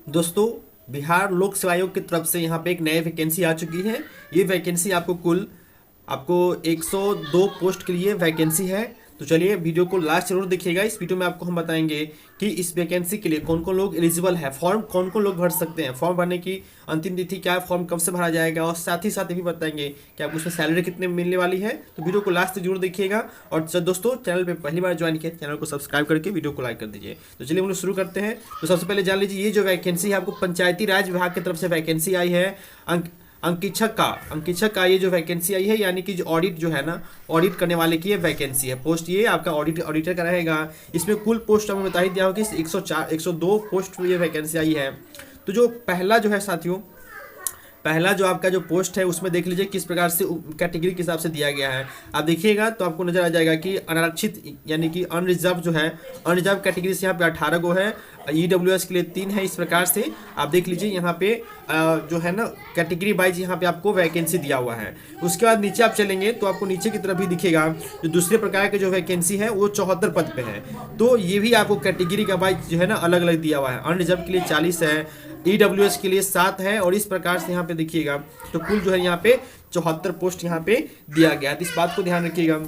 दोस्तों, बिहार लोक सेवा आयोग की तरफ से यहाँ पे एक नई वैकेंसी आ चुकी है। ये वैकेंसी आपको 102 पोस्ट के लिए वैकेंसी है। तो चलिए वीडियो को लास्ट जरूर देखिएगा। इस वीडियो में आपको हम बताएंगे कि इस वैकेंसी के लिए कौन कौन लोग एलिजिबल है, फॉर्म कौन कौन लोग भर सकते हैं, फॉर्म भरने की अंतिम तिथि क्या है, फॉर्म कब से भरा जाएगा, और साथ ही साथ ये भी बताएंगे कि आपको उसमें सैलरी कितने मिलने वाली है। तो वीडियो को लास्ट तक जरूर देखिएगा। और दोस्तों, चैनल पे पहली बार ज्वाइन किया, चैनल को सब्सक्राइब करके वीडियो को लाइक कर दीजिए। तो चलिए हम लोग शुरू करते हैं। तो सबसे पहले जान लीजिए, ये जो वैकेंसी है आपको पंचायती राज विभाग की तरफ से वैकेंसी आई है। अंकीक्षक का ये जो वैकेंसी आई है, यानी कि जो ऑडिट जो है ना, ऑडिट करने वाले की ये वैकेंसी है। पोस्ट ये आपका ऑडिटर का रहेगा। इसमें कुल पोस्ट हमें बता ही दिया हो कि 102 पोस्ट ये वैकेंसी आई है। तो जो पहला जो है साथियों, पहला जो आपका जो पोस्ट है उसमें देख लीजिए किस प्रकार से कैटेगरी के हिसाब से दिया गया है। आप देखिएगा तो आपको नजर आ जाएगा कि अनारक्षित यानी कि अनरिजर्व जो है, अनरिजर्व कैटेगरी से यहाँ पे 18 गो है, ईडब्ल्यूएस के लिए 3 है। इस प्रकार से आप देख लीजिए यहाँ पे जो है ना कैटेगरी वाइज यहाँ पे आपको वैकेंसी दिया हुआ है। उसके बाद नीचे आप चलेंगे तो आपको नीचे की तरफ भी दिखेगा जो दूसरे प्रकार के जो वैकेंसी है वो 74 पद पे है। तो ये भी आपको कैटेगरी का वाइज जो है ना अलग अलग दिया हुआ है। अनरिजर्व के लिए 40 है, ईडब्ल्यूएस के लिए 7 है, और इस प्रकार से यहाँ पे देखिएगा तो कुल जो है यहाँ पे 74 पोस्ट यहाँ पे दिया गया है। तो इस बात को ध्यान रखिएगा।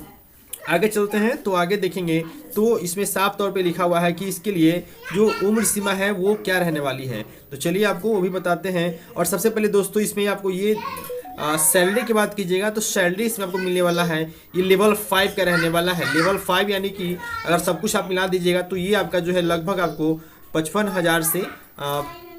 आगे चलते हैं तो आगे देखेंगे तो इसमें साफ तौर पे लिखा हुआ है कि इसके लिए जो उम्र सीमा है वो क्या रहने वाली है। तो चलिए आपको वो भी बताते हैं। और सबसे पहले दोस्तों, इसमें आपको ये सैलरी की बात कीजिएगा तो सैलरी इसमें आपको मिलने वाला है, ये लेवल 5 का रहने वाला है। लेवल 5 यानी कि अगर सब कुछ आप मिला दीजिएगा तो ये आपका जो है लगभग आपको 55,000 से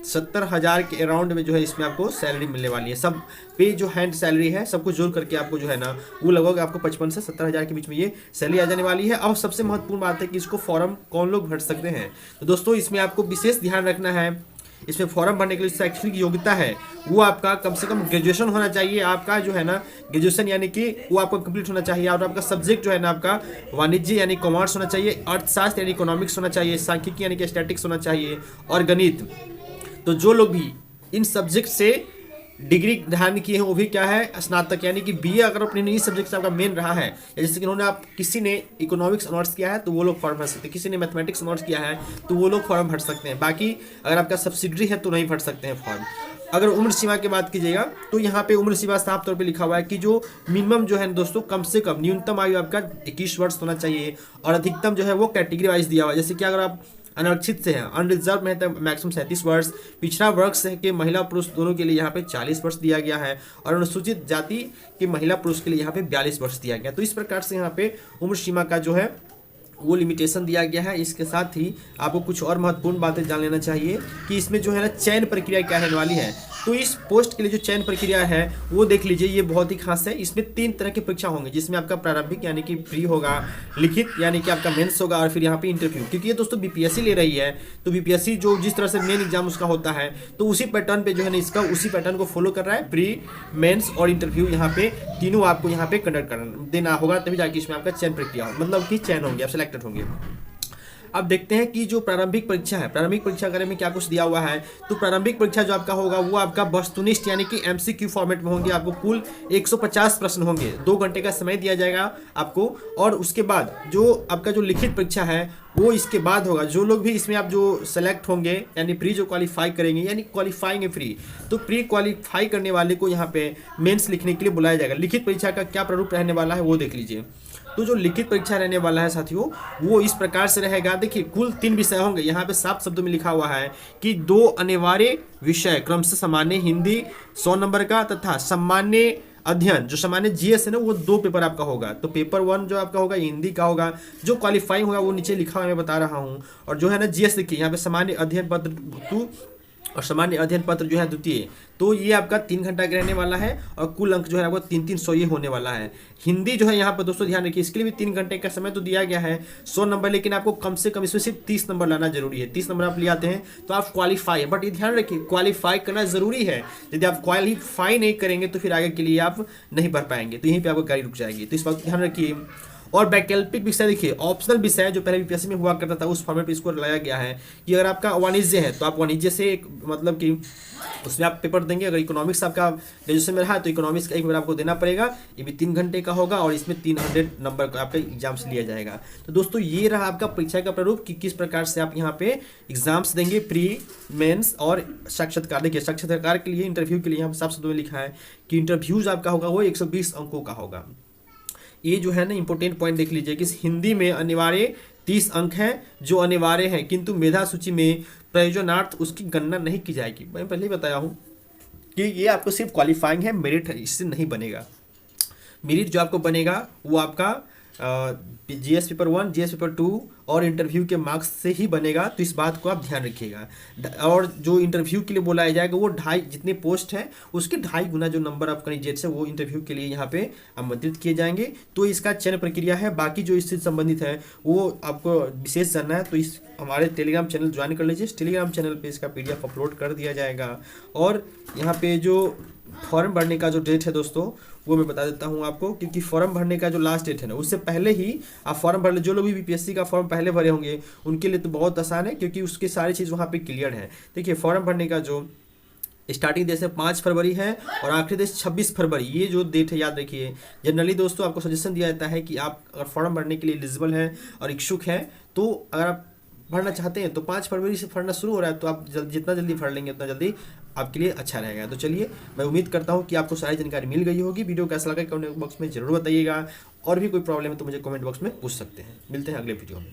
70,000 के अराउंड में जो है इसमें आपको सैलरी मिलने वाली है। सब पे जो हैंड सैलरी है सब कुछ जोड़ करके आपको जो है ना वो लगभग आपको 55 से 70,000 के बीच में ये सैलरी आ जाने वाली है। अब सबसे महत्वपूर्ण बात है कि इसको फॉर्म कौन लोग भर सकते हैं। तो दोस्तों, इसमें आपको विशेष ध्यान रखना है, इसमें फॉर्म भरने के लिए शैक्षणिक योग्यता है वो आपका कम से कम ग्रेजुएशन होना चाहिए। आपका जो है ना ग्रेजुएशन यानी कि वो आपको कंप्लीट होना चाहिए। और आपका सब्जेक्ट जो है ना आपका वाणिज्य यानी कॉमर्स होना चाहिए, अर्थशास्त्र यानी इकोनॉमिक्स होना चाहिए, सांख्यिकी यानी कि स्टैटिक्स होना चाहिए, और गणित। तो जो लोग भी इन सब्जेक्ट से डिग्री धारण किए हैं वो भी क्या है, स्नातक यानी कि बीए अगर अपने इन्हीं सब्जेक्ट से आपका मेन रहा है, जैसे कि उन्होंने किसी ने इकोनॉमिक्स ऑनर्स किया है तो वो लोग फॉर्म भर सकते हैं, किसी ने मैथमेटिक्स ऑनर्स किया है तो वो लोग फॉर्म भर सकते हैं। बाकी अगर आपका सब्सिडरी है तो नहीं भर सकते हैं फॉर्म। अगर उम्र सीमा की बात कीजिएगा तो यहाँ पे उम्र सीमा साफ तौर पे लिखा हुआ है कि जो मिनिमम जो है दोस्तों, कम से कम न्यूनतम आयु आपका 21 वर्ष होना चाहिए, और अधिकतम जो है वो कैटेगरी वाइज दिया हुआ है। जैसे कि अगर आप अनारक्षित से हैं, अनरिजर्व में है तो मैक्सिमम 37 वर्ष, पिछड़ा वर्ग से के महिला पुरुष दोनों के लिए यहाँ पे 40 वर्ष दिया गया है, और अनुसूचित जाति के महिला पुरुष के लिए यहाँ पे 42 वर्ष दिया गया। तो इस प्रकार से यहाँ पे उम्र सीमा का जो है वो लिमिटेशन दिया गया है। इसके साथ ही आपको कुछ और महत्वपूर्ण बातें जान लेना चाहिए कि इसमें जो है ना चयन प्रक्रिया क्या रहने वाली है। तो इस पोस्ट के लिए जो चयन प्रक्रिया है वो देख लीजिए, ये बहुत ही खास है। इसमें 3 तरह की परीक्षा होंगी, जिसमें आपका प्रारंभिक यानी कि प्री होगा, लिखित यानी कि आपका मेंस होगा, और फिर यहाँ पे इंटरव्यू। क्योंकि ये दोस्तों बीपीएससी ले रही है तो बीपीएससी जो जिस तरह से मेन एग्जाम उसका होता है तो उसी पैटर्न पे जो है ना इसका उसी पैटर्न को फॉलो कर रहा है। प्री, मेंस और इंटरव्यू यहाँ पे तीनों आपको यहाँ पे कंडक्ट देना होगा, तभी जाके इसमें आपका चयन प्रक्रिया हो, मतलब कि चयन होंगे, आप सिलेक्टेड होंगे। अब देखते हैं कि जो प्रारंभिक परीक्षा है, प्रारंभिक परीक्षा करने में क्या कुछ दिया हुआ है। तो प्रारंभिक परीक्षा जो आपका होगा वो आपका वस्तुनिष्ठ यानी कि एमसीक्यू फॉर्मेट में होंगे। आपको कुल 150 प्रश्न होंगे, 2 घंटे का समय दिया जाएगा आपको। और उसके बाद जो आपका जो लिखित परीक्षा है वो इसके बाद होगा। जो लोग भी इसमें आप जो सेलेक्ट होंगे यानी प्री जो क्वालिफाई करेंगे, यानी क्वालिफाइंग प्री, तो प्री क्वालिफाई करने वाले को यहाँ पे मेंस लिखने के लिए बुलाया जाएगा। लिखित परीक्षा का क्या प्रारूप रहने वाला है वो देख लीजिए। तो जो लिखित परीक्षा रहने वाला है साथियों वो इस प्रकार से रहेगा। देखिए कुल 3 विषय होंगे। यहाँ पे साफ शब्दों में लिखा हुआ है कि 2 अनिवार्य विषय क्रमशः सामान्य हिंदी 100 नंबर का तथा सामान्य अध्ययन, जो सामान्य जीएस है ना वो 2 पेपर आपका होगा। तो पेपर 1 जो आपका होगा हिंदी का होगा, जो क्वालिफाइंग होगा वो नीचे लिखा हुआ मैं बता रहा हूँ। और जो है ना जीएस देखिए यहाँ पे सामान्य अध्ययन पत्र 2 और सामान्य अध्ययन पत्र जो है द्वितीय, तो ये आपका 3 घंटा का रहने वाला है, और कुल अंक जो है आपको 300 ये होने वाला है। हिंदी जो है यहाँ पर दोस्तों ध्यान रखिए, इसके लिए भी 3 घंटे का समय तो दिया गया है, 100 नंबर, लेकिन आपको कम से कम इसमें सिर्फ 30 नंबर लाना जरूरी है। 30 नंबर आप ले आते हैं तो आप क्वालिफाई है, बट ये ध्यान रखिए क्वालिफाई करना जरूरी है। यदि आप क्वालिफाई नहीं करेंगे तो फिर आगे के लिए आप नहीं बढ़ पाएंगे, तो यहीं पर आपको गाड़ी रुक जाएगी। तो इस बात ध्यान रखिए। और वैकल्पिक विषय देखिए, ऑप्शनल विषय जो पहले बीपीएससी में हुआ करता था उस फॉर्मेट पे इसको लाया गया है कि अगर आपका वाणिज्य है तो आप वाणिज्य से मतलब कि उसमें आप पेपर देंगे। अगर इकोनॉमिक्स आपका ग्रेजुएशन में रहा तो इकोनॉमिक्स का एक बार आपको देना पड़ेगा, ये भी 3 घंटे का होगा और इसमें 300 नंबर का आपका एग्जाम्स लिया जाएगा। तो दोस्तों ये रहा आपका परीक्षा का प्रारूप कि किस प्रकार से आप यहाँ पे एग्जाम्स देंगे, प्री, मेंस और साक्षात्कार। देखिए साक्षात्कार के लिए, इंटरव्यू के लिए यहाँ साफ शब्दों में लिखा है कि इंटरव्यूज आपका होगा वो 120 अंकों का होगा। ये जो है ना इंपॉर्टेंट पॉइंट देख लीजिए कि हिंदी में अनिवार्य 30 अंक हैं जो अनिवार्य हैं, किंतु मेधा सूची में प्रयोजनार्थ उसकी गणना नहीं की जाएगी। मैं पहले ही बताया हूँ कि ये आपको सिर्फ क्वालिफाइंग है, मेरिट है, इससे नहीं बनेगा। मेरिट जो आपको बनेगा वो आपका जीएस पेपर 1, जीएस पेपर 2 और इंटरव्यू के मार्क्स से ही बनेगा। तो इस बात को आप ध्यान रखिएगा। और जो इंटरव्यू के लिए बुलाया जाएगा वो 2.5 जितने पोस्ट हैं उसके 2.5 गुना जो नंबर ऑफ कैंडिडेट्स है वो इंटरव्यू के लिए यहाँ पे आमंत्रित किए जाएंगे। तो इसका चयन प्रक्रिया है। बाकी जो इससे संबंधित है वो आपको विशेष जानना है तो इस हमारे टेलीग्राम चैनल ज्वाइन कर लीजिए। इस टेलीग्राम चैनल पर इसका PDF अपलोड कर दिया जाएगा। और यहाँ पे जो फॉर्म भरने का जो डेट है दोस्तों वो मैं बता देता हूँ आपको, क्योंकि फॉर्म भरने का जो लास्ट डेट है ना उससे पहले ही आप फॉर्म भर ले। जो लोग भी बीपीएससी का फॉर्म पहले भरे होंगे उनके लिए तो बहुत आसान है, क्योंकि उसकी सारी चीज़ वहाँ पे क्लियर है। देखिए फॉर्म भरने का जो स्टार्टिंग डेट है 5 फरवरी है और आखिरी डेट 26 फरवरी, ये जो डेट है याद रखिए। जनरली दोस्तों आपको सजेशन दिया जाता है कि आप अगर फॉर्म भरने के लिए एलिजिबल हैं और इच्छुक हैं तो अगर आप भरना चाहते हैं तो 5 फरवरी से भरना शुरू हो रहा है, तो आप जितना जल्दी भर लेंगे उतना जल्दी आपके लिए अच्छा रहेगा। तो चलिए मैं उम्मीद करता हूँ कि आपको सारी जानकारी मिल गई होगी। वीडियो कैसा लगा कमेंट बॉक्स में जरूर बताइएगा। और भी कोई प्रॉब्लम है तो मुझे कमेंट बॉक्स में पूछ सकते हैं। मिलते हैं अगले वीडियो में।